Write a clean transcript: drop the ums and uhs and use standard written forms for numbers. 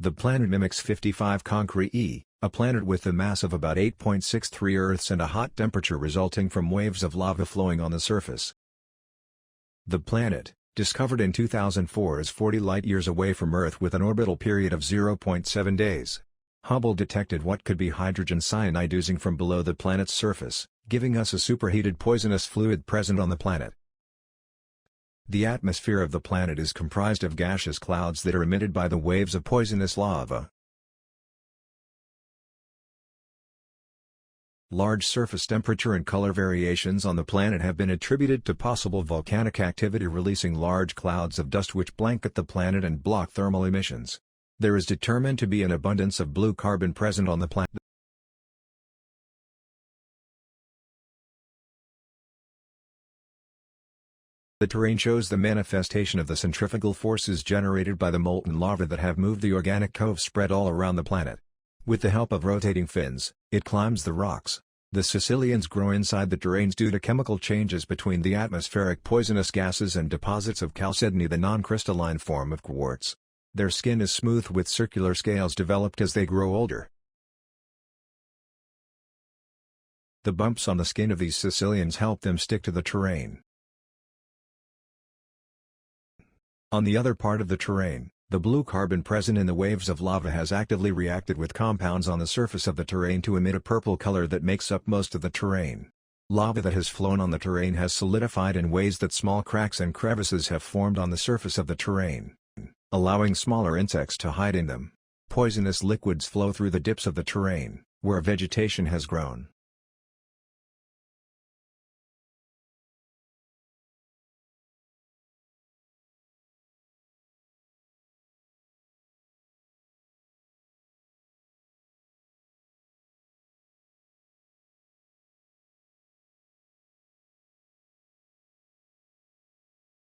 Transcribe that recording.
The planet mimics 55 Concrete E, a planet with a mass of about 8.63 Earths and a hot temperature resulting from waves of lava flowing on the surface. The planet, discovered in 2004, is 40 light-years away from Earth with an orbital period of 0.7 days. Hubble detected what could be hydrogen cyanide oozing from below the planet's surface, giving us a superheated poisonous fluid present on the planet. The atmosphere of the planet is comprised of gaseous clouds that are emitted by the waves of poisonous lava. Large surface temperature and color variations on the planet have been attributed to possible volcanic activity releasing large clouds of dust which blanket the planet and block thermal emissions. There is determined to be an abundance of blue carbon present on the planet. The terrain shows the manifestation of the centrifugal forces generated by the molten lava that have moved the organic cove spread all around the planet. With the help of rotating fins, it climbs the rocks. The Sicilians grow inside the terrains due to chemical changes between the atmospheric poisonous gases and deposits of chalcedony, the non-crystalline form of quartz. Their skin is smooth with circular scales developed as they grow older. The bumps on the skin of these Sicilians help them stick to the terrain. On the other part of the terrain, the blue carbon present in the waves of lava has actively reacted with compounds on the surface of the terrain to emit a purple color that makes up most of the terrain. Lava that has flown on the terrain has solidified in ways that small cracks and crevices have formed on the surface of the terrain, allowing smaller insects to hide in them. Poisonous liquids flow through the dips of the terrain, where vegetation has grown.